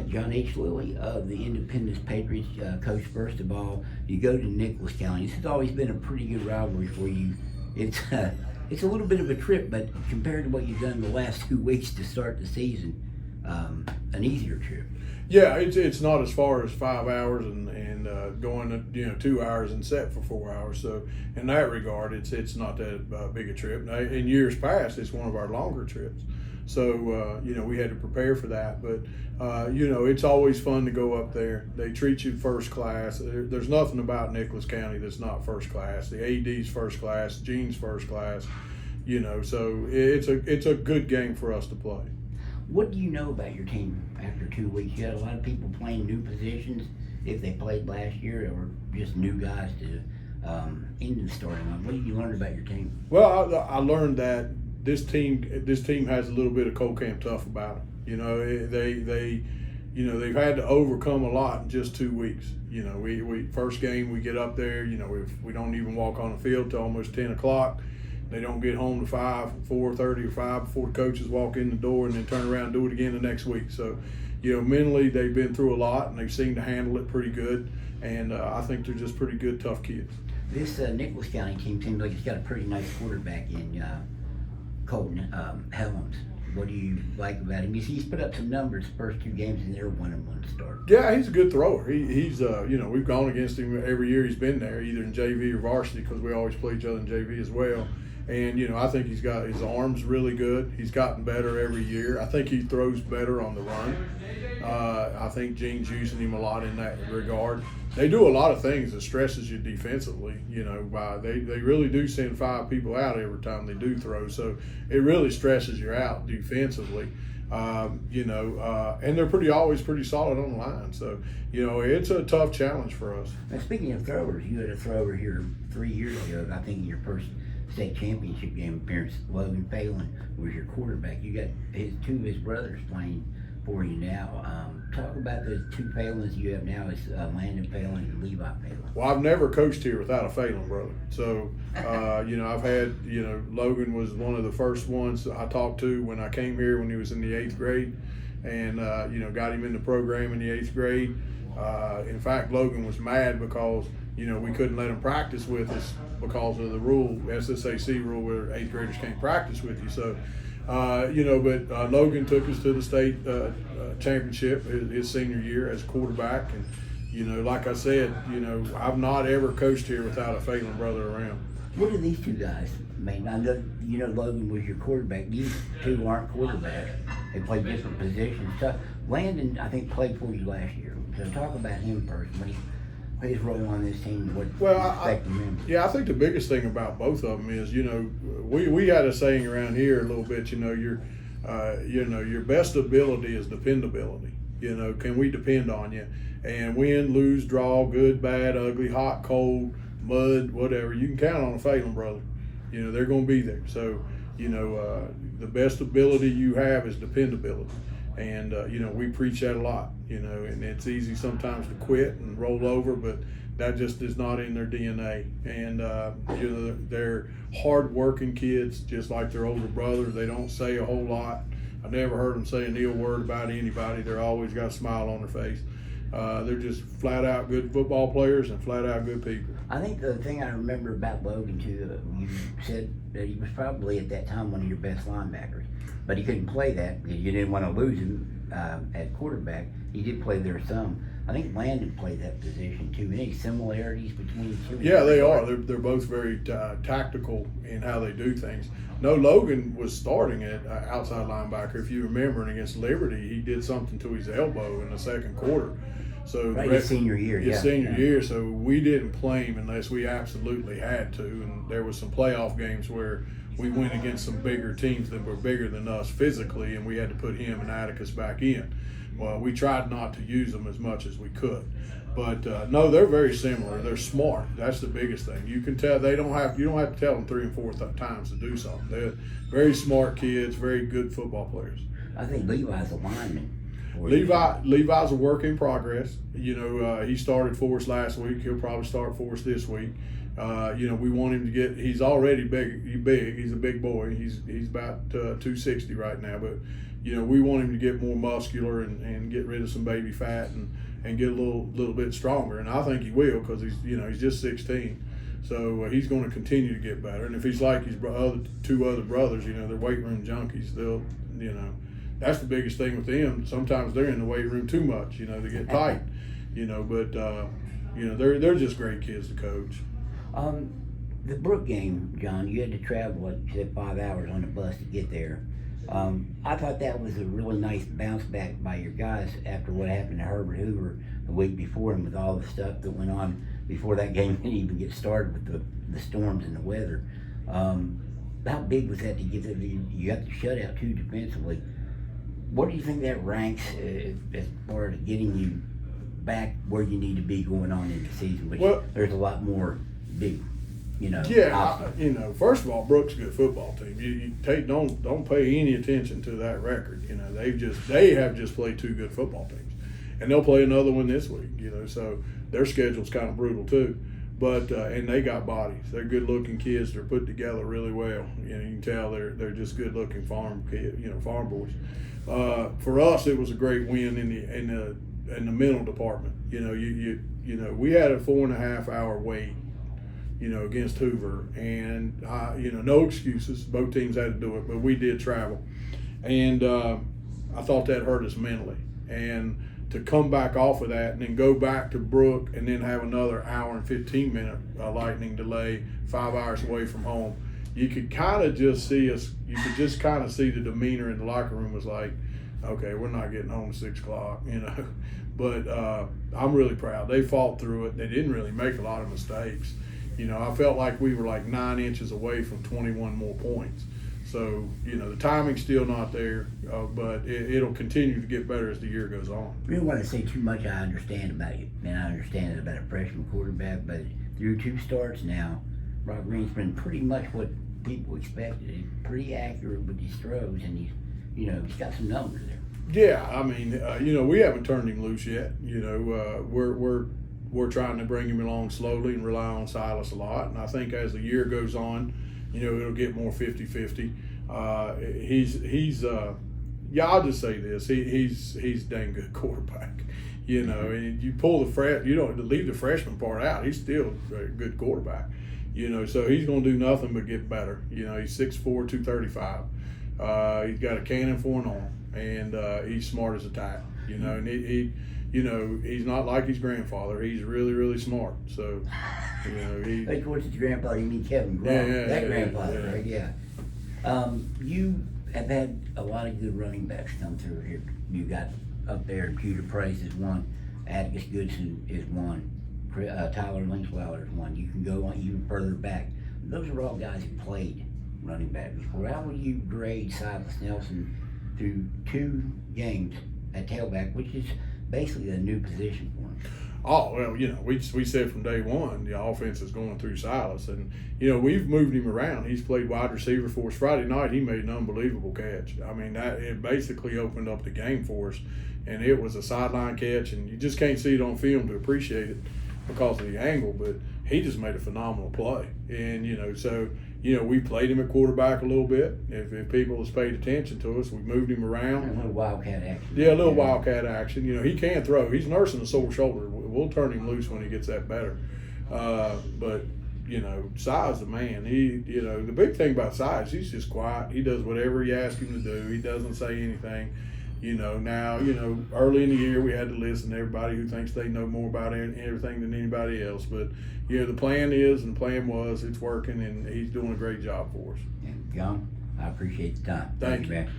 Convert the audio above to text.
John H. Lilly of the Independence Patriots, coach. First of all, you go to Nicholas County. This has always been a pretty good rivalry for you. It's a little bit of a trip, but compared to what you've done the last 2 weeks to start the season, an easier trip. Yeah, it's not as far as 5 hours and going 2 hours and set for 4 hours. So in that regard, it's not that big a trip. Now, in years past, it's one of our longer trips. So we had to prepare for that. But it's always fun to go up there. They treat you first class. There's nothing about Nicholas County that's not first class. The AD's first class, Gene's first class. So it's a good game for us to play. What do you know about your team after 2 weeks? You had a lot of people playing new positions if they played last year, or just new guys to into the starting line. What did you learn about your team? Well, I learned that this team has a little bit of cold camp tough about them. They've had to overcome a lot in just 2 weeks. We first game we get up there. We don't even walk on the field till almost 10 o'clock. They don't get home to 4:30 or 5 before the coaches walk in the door, and then turn around and do it again the next week. So, mentally they've been through a lot, and they've seemed to handle it pretty good. And I think they're just pretty good, tough kids. This Nicholas County team seems like it's got a pretty nice quarterback in Colton Helms. What do you like about him? He's put up some numbers the first 2 games, and they're 1-1 start. Yeah, he's a good thrower. He's we've gone against him every year he's been there, either in JV or varsity, because we always play each other in JV as well. And, I think he's got his arms really good. He's gotten better every year. I think he throws better on the run. I think Gene's using him a lot in that regard. They do a lot of things that stresses you defensively. They really do send 5 people out every time they do throw. So it really stresses you out defensively. And they're always pretty solid on the line. So, it's a tough challenge for us. Now, speaking of throwers, you had a thrower here 3 years ago, I think in your first state championship game appearance. Logan Phalin was your quarterback. You got 2 of his brothers playing for you now. Talk about those 2 Phalins you have now. It's Landon Phalin and Levi Phalin. Well, I've never coached here without a Phalin brother. So, I've had, Logan was one of the first ones I talked to when I came here when he was in the 8th grade, and, got him in the program in the 8th grade. In fact, Logan was mad because, we couldn't let him practice with us because of the rule, SSAC rule, where 8th graders can't practice with you. So, but Logan took us to the state championship his senior year as quarterback. And, like I said, I've not ever coached here without a Phalin brother around. What do these 2 guys mean? I know, Logan was your quarterback. These 2 aren't quarterbacks. They play different positions. So Landon, I think, played for you last year. So talk about him first. His role on this team, what expecting him? Yeah, I think the biggest thing about both of them is, we had a saying around here a little bit, your best ability is dependability. Can we depend on you? And win, lose, draw, good, bad, ugly, hot, cold, mud, whatever, you can count on a Phalin brother. They're going to be there. So, the best ability you have is dependability. And, we preach that a lot, and it's easy sometimes to quit and roll over, but that just is not in their DNA. And, they're hard-working kids, just like their older brother. They don't say a whole lot. I never heard them say an ill word about anybody. They're always got a smile on their face. They're just flat-out good football players and flat-out good people. I think the thing I remember about Logan, too, you said that he was probably at that time one of your best linebackers, but he couldn't play that because you didn't want to lose him at quarterback. He did play there some. I think Landon played that position, too. Any similarities between the 2? Yeah, they are. They're both very tactical in how they do things. No, Logan was starting at outside linebacker. If you remember, and against Liberty, he did something to his elbow in the second quarter. So his senior year, year. So we didn't play him unless we absolutely had to. And there was some playoff games where we went against some bigger teams that were bigger than us physically, and we had to put him and Atticus back in. Well, we tried not to use them as much as we could. But no, they're very similar. They're smart. That's the biggest thing. You can tell you don't have to tell them 3 and 4 times to do something. They're very smart kids, very good football players. I think Levi's a lineman. Levi's a work in progress. He started for us last week. He'll probably start for us this week. We want him to get. He's already big. He's a big boy. He's about 260 right now. But you know, we want him to get more muscular and get rid of some baby fat and get a little bit stronger. And I think he will, because he's just 16. So he's going to continue to get better. And if he's like his two other brothers, you know, they're weight room junkies. They'll, you know, that's the biggest thing with them. Sometimes they're in the weight room too much, you know, they get tight, you know, but, you know, they're just great kids to coach. The Brooke game, John, you had to travel, like you said, 5 hours on the bus to get there. I thought that was a really nice bounce back by your guys after what happened to Herbert Hoover the week before, and with all the stuff that went on before that game didn't even get started with the storms and the weather. How big was that to get that? You got the shutout too defensively. What do you think that ranks as far as getting you back where you need to be going on in the season? Which there's a lot more big, you know. Yeah, you know. First of all, Brooke's a good football team. You don't pay any attention to that record. You know, they have just played 2 good football teams, and they'll play another one this week. You know, so their schedule's kind of brutal too. But and they got bodies. They're good-looking kids. They're put together really well. You know, you can tell they're just good-looking farm kids. You know, farm boys. For us, it was a great win in the mental department. You know, you know, we had a 4.5 hour wait, you know, against Hoover, and you know, no excuses. Both teams had to do it, but we did travel, and I thought that hurt us mentally. And to come back off of that and then go back to Brooke and then have another hour and 15-minute lightning delay, 5 hours away from home, you could kind of just see us. You could just kind of see the demeanor in the locker room was like, okay, we're not getting home at 6 o'clock, you know. But I'm really proud. They fought through it. They didn't really make a lot of mistakes. You know, I felt like we were like 9 inches away from 21 more points. So, you know, the timing's still not there, but it'll continue to get better as the year goes on. I don't want to say too much. I understand about you, and I understand it about a freshman quarterback, but through 2 starts now, Rob Green's been pretty much what people expected. He's pretty accurate with his throws, and he's got some numbers there. Yeah, I mean, you know, we haven't turned him loose yet. You know, we're trying to bring him along slowly and rely on Silas a lot. And I think as the year goes on, you know, it'll get more 50-50. Yeah, I'll just say this: he's a dang good quarterback. You know, and you pull you don't leave the freshman part out. He's still a good quarterback. You know, so he's going to do nothing but get better. You know, he's 6'4", 235. He's got a cannon for an arm, and he's smart as a tack. You know, and you know, he's not like his grandfather. He's really, really smart. So, you know, Of course, his grandfather, you mean Kevin Gronk, that grandfather, right? Yeah. You have had a lot of good running backs come through here. You got up there, Judah Price is one, Atticus Goodson is one, Tyler Linksweiler is one. You can go on even further back. Those are all guys who played running back before. How would you grade Silas Nelson through 2 games at tailback, which is basically a new position for him? Oh, well, you know, we said from day one the offense is going through Silas. And, you know, we've moved him around. He's played wide receiver for us. Friday night, he made an unbelievable catch. I mean, it basically opened up the game for us. And it was a sideline catch, and you just can't see it on film to appreciate it because of the angle. But he just made a phenomenal play. And, you know, so, you know, we played him at quarterback a little bit. If people has paid attention to us, we moved him around. A little wildcat action. Yeah, a little wildcat action. You know, he can throw. He's nursing a sore shoulder. We'll turn him loose when he gets that better. But, you know, Si's the man. You know, the big thing about Si's, he's just quiet. He does whatever you ask him to do. He doesn't say anything. You know, now, you know, early in the year we had to listen to everybody who thinks they know more about everything than anybody else. But, you know, the plan was, it's working, and he's doing a great job for us. And John, I appreciate the time. Thank you, man.